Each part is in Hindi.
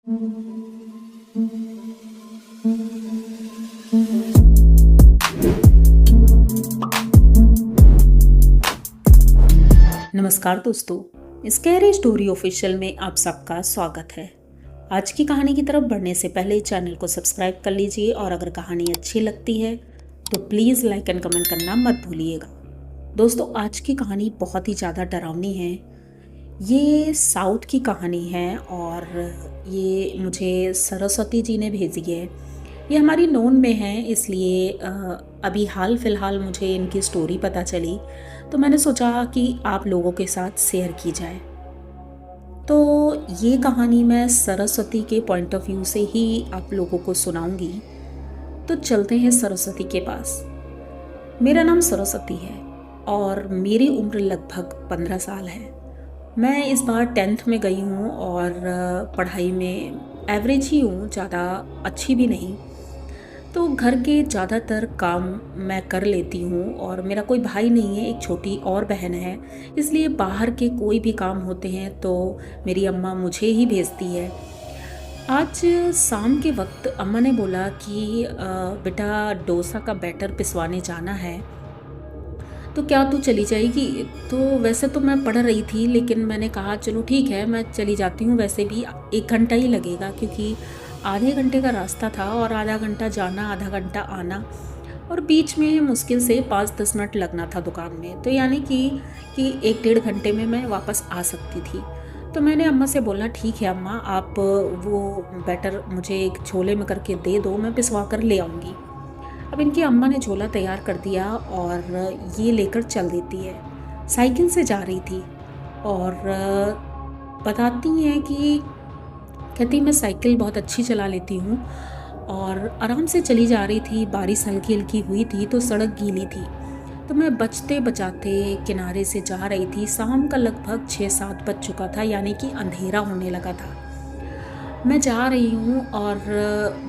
नमस्कार दोस्तों, स्कैरी स्टोरी ऑफिशियल में आप सबका स्वागत है। आज की कहानी की तरफ बढ़ने से पहले चैनल को सब्सक्राइब कर लीजिए और अगर कहानी अच्छी लगती है तो प्लीज़ लाइक एंड कमेंट करना मत भूलिएगा। दोस्तों, आज की कहानी बहुत ही ज़्यादा डरावनी है। ये साउथ की कहानी है और ये मुझे सरस्वती जी ने भेजी है। ये हमारी नोन में है, इसलिए अभी हाल फिलहाल मुझे इनकी स्टोरी पता चली तो मैंने सोचा कि आप लोगों के साथ शेयर की जाए। तो ये कहानी मैं सरस्वती के पॉइंट ऑफ व्यू से ही आप लोगों को सुनाऊंगी। तो चलते हैं सरस्वती के पास। मेरा नाम सरस्वती है और मेरी उम्र लगभग 15 साल है। मैं इस बार 10th में गई हूँ और पढ़ाई में एवरेज ही हूँ, ज़्यादा अच्छी भी नहीं। तो घर के ज़्यादातर काम मैं कर लेती हूँ और मेरा कोई भाई नहीं है, एक छोटी और बहन है, इसलिए बाहर के कोई भी काम होते हैं तो मेरी अम्मा मुझे ही भेजती है। आज शाम के वक्त अम्मा ने बोला कि बेटा डोसा का बैटर पिसवाने जाना है, तो क्या तू चली जाएगी? तो वैसे तो मैं पढ़ रही थी, लेकिन मैंने कहा चलो ठीक है मैं चली जाती हूँ। वैसे भी 1 घंटा ही लगेगा क्योंकि आधे घंटे का रास्ता था और आधा घंटा जाना आधा घंटा आना, और बीच में मुश्किल से 5-10 मिनट लगना था दुकान में। तो यानी कि 1-1.5 घंटे में मैं वापस आ सकती थी। तो मैंने अम्मा से बोला ठीक है अम्मा, आप वो बैटर मुझे एक झोले में करके दे दो, मैं पिसवा कर ले आऊँगी। अब इनकी अम्मा ने झोला तैयार कर दिया और ये लेकर चल देती है। साइकिल से जा रही थी और बताती हैं कि कहती मैं साइकिल बहुत अच्छी चला लेती हूँ और आराम से चली जा रही थी। बारिश हल्की हल्की हुई थी तो सड़क गीली थी, तो मैं बचते बचाते किनारे से जा रही थी। शाम का लगभग 6-7 बज चुका था, यानी कि अंधेरा होने लगा था। मैं जा रही हूँ और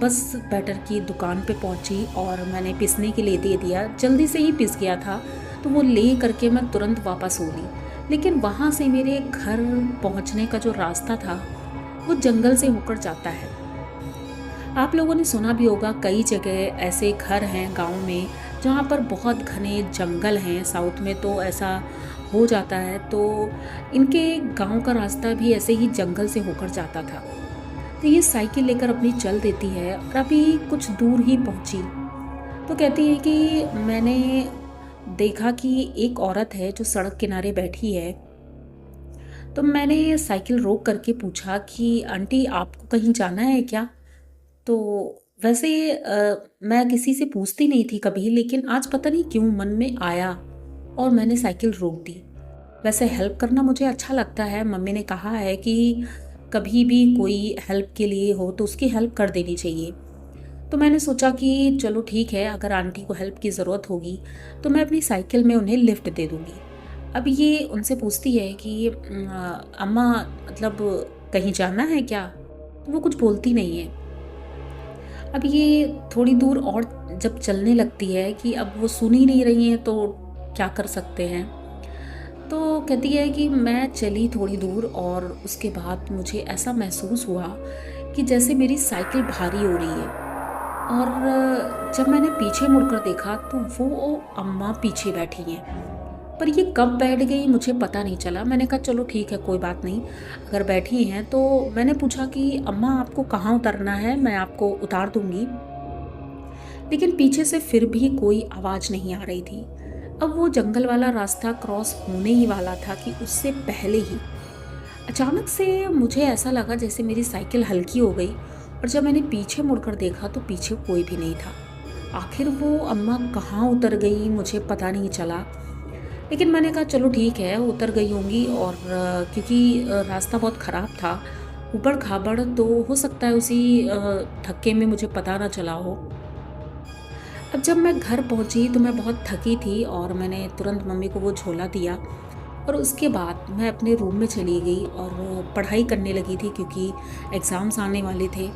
बस बैटर की दुकान पे पहुँची और मैंने पिसने के लिए दे दिया। जल्दी से ही पिस गया था तो वो ले करके मैं तुरंत वापस हो ली। लेकिन वहाँ से मेरे घर पहुँचने का जो रास्ता था वो जंगल से होकर जाता है। आप लोगों ने सुना भी होगा, कई जगह ऐसे घर हैं गांव में जहाँ पर बहुत घने जंगल हैं। साउथ में तो ऐसा हो जाता है। तो इनके गांव का रास्ता भी ऐसे ही जंगल से होकर जाता था। तो ये साइकिल लेकर अपनी चल देती है और अभी कुछ दूर ही पहुँची तो कहती है कि मैंने देखा कि एक औरत है जो सड़क किनारे बैठी है। तो मैंने साइकिल रोक करके पूछा कि आंटी आपको कहीं जाना है क्या? तो वैसे मैं किसी से पूछती नहीं थी कभी, लेकिन आज पता नहीं क्यों मन में आया और मैंने साइकिल रोक दी। वैसे हेल्प करना मुझे अच्छा लगता है। मम्मी ने कहा है कि कभी भी कोई हेल्प के लिए हो तो उसकी हेल्प कर देनी चाहिए। तो मैंने सोचा कि चलो ठीक है, अगर आंटी को हेल्प की ज़रूरत होगी तो मैं अपनी साइकिल में उन्हें लिफ्ट दे दूँगी। अब ये उनसे पूछती है कि अम्मा मतलब कहीं जाना है क्या? तो वो कुछ बोलती नहीं है। अब ये थोड़ी दूर और जब चलने लगती है कि अब वो सुन ही नहीं रही हैं तो क्या कर सकते हैं। तो कहती है कि मैं चली थोड़ी दूर और उसके बाद मुझे ऐसा महसूस हुआ कि जैसे मेरी साइकिल भारी हो रही है। और जब मैंने पीछे मुड़कर देखा तो वो अम्मा पीछे बैठी हैं। पर ये कब बैठ गई मुझे पता नहीं चला। मैंने कहा चलो ठीक है कोई बात नहीं, अगर बैठी हैं तो। मैंने पूछा कि अम्मा आपको कहाँ उतरना है, मैं आपको उतार दूंगी। लेकिन पीछे से फिर भी कोई आवाज़ नहीं आ रही थी। अब वो जंगल वाला रास्ता क्रॉस होने ही वाला था कि उससे पहले ही अचानक से मुझे ऐसा लगा जैसे मेरी साइकिल हल्की हो गई। और जब मैंने पीछे मुड़कर देखा तो पीछे कोई भी नहीं था। आखिर वो अम्मा कहाँ उतर गई मुझे पता नहीं चला। लेकिन मैंने कहा चलो ठीक है उतर गई होंगी, और क्योंकि रास्ता बहुत ख़राब था, ऊबड़ खाबड़, तो हो सकता है उसी धक्के में मुझे पता ना चला हो। अब जब मैं घर पहुंची तो मैं बहुत थकी थी और मैंने तुरंत मम्मी को वो झोला दिया और उसके बाद मैं अपने रूम में चली गई और पढ़ाई करने लगी थी क्योंकि एग्ज़ाम्स आने वाले थे।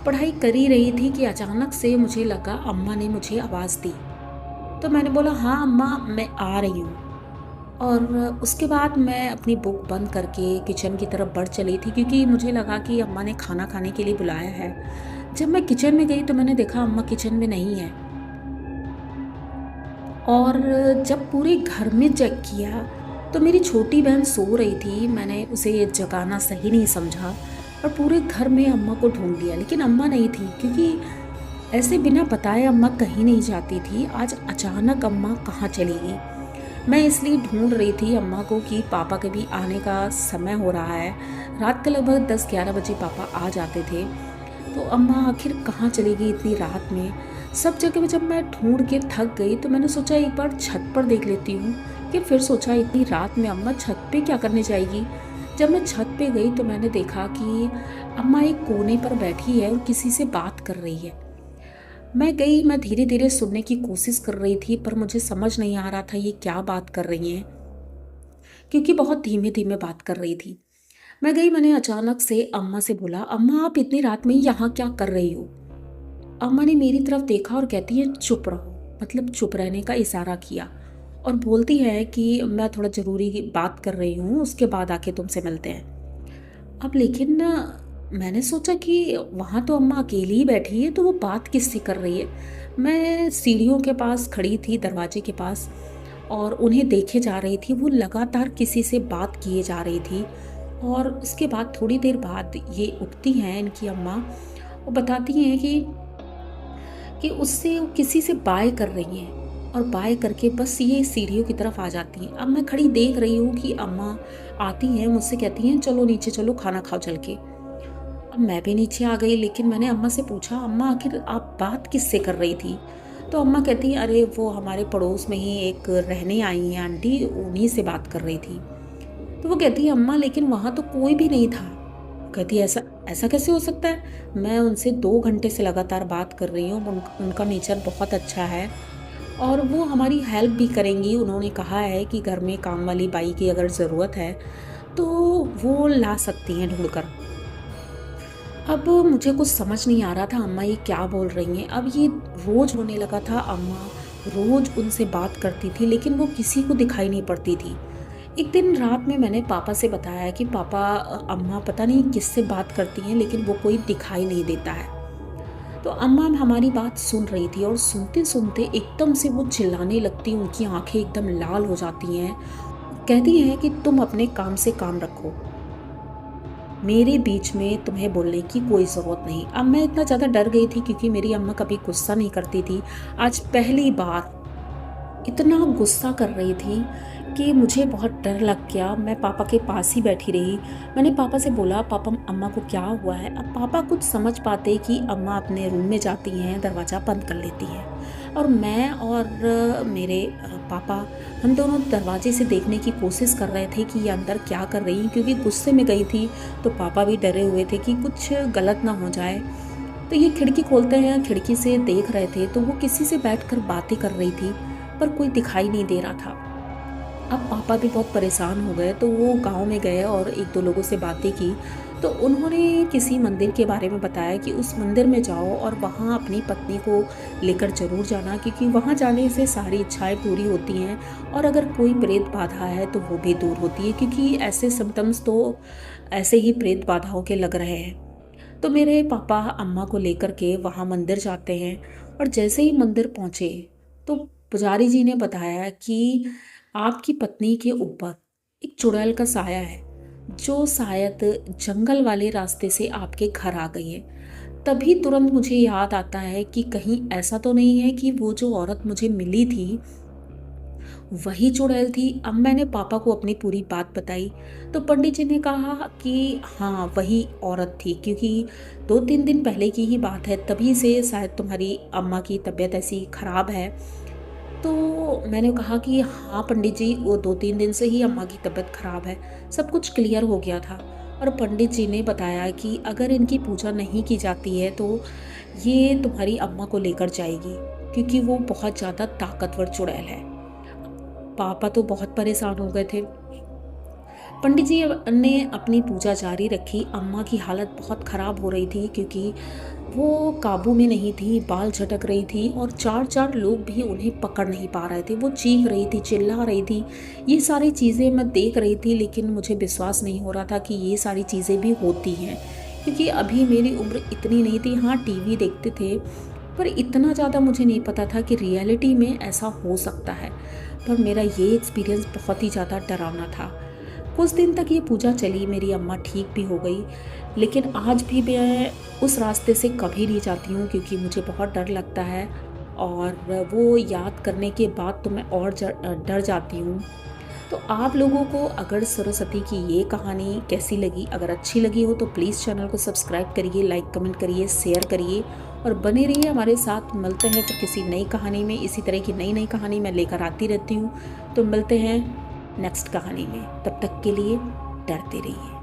पढ़ाई कर ही रही थी कि अचानक से मुझे लगा अम्मा ने मुझे आवाज़ दी। तो मैंने बोला हाँ अम्मा मैं आ रही हूँ। और उसके बाद मैं अपनी बुक बंद करके किचन की तरफ बढ़ चली थी, क्योंकि मुझे लगा कि अम्मा ने खाना खाने के लिए बुलाया है। जब मैं किचन में गई तो मैंने देखा अम्मा किचन में नहीं है। और जब पूरे घर में चेक किया तो मेरी छोटी बहन सो रही थी। मैंने उसे जगाना सही नहीं समझा और पूरे घर में अम्मा को ढूंढ लिया, लेकिन अम्मा नहीं थी, क्योंकि ऐसे बिना बताए अम्मा कहीं नहीं जाती थी। आज अचानक अम्मा कहाँ चली गई। मैं इसलिए ढूंढ रही थी अम्मा को कि पापा के भी आने का समय हो रहा है। रात के लगभग 10-11 बजे पापा आ जाते थे। तो अम्मा आखिर कहाँ चली गई इतनी रात में। सब जगह जब मैं ढूंढ के थक गई तो मैंने सोचा एक बार छत पर देख लेती हूँ। कि फिर सोचा इतनी रात में अम्मा छत पे क्या करने जाएगी। जब मैं छत पे गई तो मैंने देखा कि अम्मा एक कोने पर बैठी है और किसी से बात कर रही है। मैं धीरे धीरे सुनने की कोशिश कर रही थी, पर मुझे समझ नहीं आ रहा था ये क्या बात कर रही हैं, क्योंकि बहुत धीमे धीमे बात कर रही थी। मैंने अचानक से अम्मा से बोला, अम्मा आप इतनी रात में यहाँ क्या कर रही हो। अम्मा ने मेरी तरफ देखा और कहती है चुप रहो, मतलब चुप रहने का इशारा किया, और बोलती है कि मैं थोड़ा ज़रूरी बात कर रही हूँ, उसके बाद आके तुमसे मिलते हैं। अब लेकिन मैंने सोचा कि वहाँ तो अम्मा अकेली ही बैठी है, तो वो बात किससे कर रही है। मैं सीढ़ियों के पास खड़ी थी, दरवाजे के पास, और उन्हें देखे जा रही थी। वो लगातार किसी से बात किए जा रही थी। और उसके बाद थोड़ी देर बाद ये उठती हैं इनकी अम्मा और बताती हैं कि उससे वो किसी से बाय कर रही हैं, और बाय करके बस ये सीढ़ियों की तरफ आ जाती हैं। अब मैं खड़ी देख रही हूँ कि अम्मा आती हैं, मुझसे कहती हैं चलो नीचे चलो, खाना खाओ चल के। अब मैं भी नीचे आ गई, लेकिन मैंने अम्मा से पूछा, अम्मा आखिर आप बात किससे कर रही थी। तो अम्मा कहती हैं अरे वो हमारे पड़ोस में ही एक रहने आई हैं आंटी, उन्हीं से बात कर रही थी। तो वो कहती है अम्मा लेकिन वहाँ तो कोई भी नहीं था। कहती है ऐसा ऐसा कैसे हो सकता है, मैं उनसे 2 घंटे से लगातार बात कर रही हूँ। उनका नेचर बहुत अच्छा है और वो हमारी हेल्प भी करेंगी। उन्होंने कहा है कि घर में काम वाली बाई की अगर ज़रूरत है तो वो ला सकती हैं ढूंढ कर। अब मुझे कुछ समझ नहीं आ रहा था अम्मा ये क्या बोल रही हैं। अब ये रोज़ होने लगा था, अम्मा रोज़ उनसे बात करती थी लेकिन वो किसी को दिखाई नहीं पड़ती थी। एक दिन रात में मैंने पापा से बताया कि पापा अम्मा पता नहीं किससे बात करती हैं लेकिन वो कोई दिखाई नहीं देता है। तो अम्मा हमारी बात सुन रही थी और सुनते सुनते एकदम से वो चिल्लाने लगती, उनकी आंखें एकदम लाल हो जाती हैं। कहती हैं कि तुम अपने काम से काम रखो, मेरे बीच में तुम्हें बोलने की कोई ज़रूरत नहीं। अब मैं इतना ज़्यादा डर गई थी क्योंकि मेरी अम्मा कभी गुस्सा नहीं करती थी। आज पहली बार इतना गुस्सा कर रही थी कि मुझे बहुत डर लग गया। मैं पापा के पास ही बैठी रही। मैंने पापा से बोला, पापा अम्मा को क्या हुआ है। अब पापा कुछ समझ पाते कि अम्मा अपने रूम में जाती हैं, दरवाज़ा बंद कर लेती हैं, और मैं और मेरे पापा हम दोनों दरवाजे से देखने की कोशिश कर रहे थे कि ये अंदर क्या कर रही हैं, क्योंकि गुस्से में गई थी तो पापा भी डरे हुए थे कि कुछ गलत ना हो जाए। तो ये खिड़की खोलते हैं, खिड़की से देख रहे थे तो वो किसी से बैठकर बातें कर रही थी, पर कोई दिखाई नहीं दे रहा था। अब पापा भी बहुत परेशान हो गए तो वो गांव में गए और 1-2 लोगों से बातें की। तो उन्होंने किसी मंदिर के बारे में बताया कि उस मंदिर में जाओ और वहाँ अपनी पत्नी को लेकर ज़रूर जाना, क्योंकि वहाँ जाने से सारी इच्छाएं पूरी होती हैं और अगर कोई प्रेत बाधा है तो वो भी दूर होती है, क्योंकि ऐसे सिम्टम्स तो ऐसे ही प्रेत बाधाओं के लग रहे हैं। तो मेरे पापा अम्मा को लेकर के वहाँ मंदिर जाते हैं और जैसे ही मंदिर पहुँचे तो पुजारी जी ने बताया कि आपकी पत्नी के ऊपर एक चुड़ैल का साया है, जो शायद जंगल वाले रास्ते से आपके घर आ गई है। तभी तुरंत मुझे याद आता है कि कहीं ऐसा तो नहीं है कि वो जो औरत मुझे मिली थी वही चुड़ैल थी। अब मैंने पापा को अपनी पूरी बात बताई तो पंडित जी ने कहा कि हाँ वही औरत थी, क्योंकि 2-3 दिन पहले की ही बात है, तभी से शायद तुम्हारी अम्मा की तबीयत ऐसी खराब है। तो मैंने कहा कि हाँ पंडित जी, वो 2-3 दिन से ही अम्मा की तबीयत ख़राब है। सब कुछ क्लियर हो गया था और पंडित जी ने बताया कि अगर इनकी पूजा नहीं की जाती है तो ये तुम्हारी अम्मा को लेकर जाएगी, क्योंकि वो बहुत ज़्यादा ताकतवर चुड़ैल है। पापा तो बहुत परेशान हो गए थे। पंडित जी ने अपनी पूजा जारी रखी। अम्मा की हालत बहुत ख़राब हो रही थी क्योंकि वो काबू में नहीं थी, बाल झटक रही थी और 4-4 लोग भी उन्हें पकड़ नहीं पा रहे थे। वो चीख रही थी, चिल्ला रही थी। ये सारी चीज़ें मैं देख रही थी, लेकिन मुझे विश्वास नहीं हो रहा था कि ये सारी चीज़ें भी होती हैं, क्योंकि अभी मेरी उम्र इतनी नहीं थी। हाँ, टीवी देखते थे, पर इतना ज़्यादा मुझे नहीं पता था कि रियलिटी में ऐसा हो सकता है। पर मेरा ये एक्सपीरियंस बहुत ही ज़्यादा डरावना था। कुछ दिन तक ये पूजा चली, मेरी अम्मा ठीक भी हो गई, लेकिन आज भी मैं उस रास्ते से कभी नहीं जाती हूँ, क्योंकि मुझे बहुत डर लगता है और वो याद करने के बाद तो मैं और डर जाती हूँ। तो आप लोगों को अगर सरस्वती की ये कहानी कैसी लगी, अगर अच्छी लगी हो तो प्लीज़ चैनल को सब्सक्राइब करिए, लाइक कमेंट करिए, शेयर करिए और बने रहिए हमारे साथ। मिलते हैं फिर किसी नई कहानी में। इसी तरह की नई नई कहानी मैं लेकर आती रहती हूँ, तो मिलते हैं नेक्स्ट कहानी में। तब तक के लिए डरते रहिए।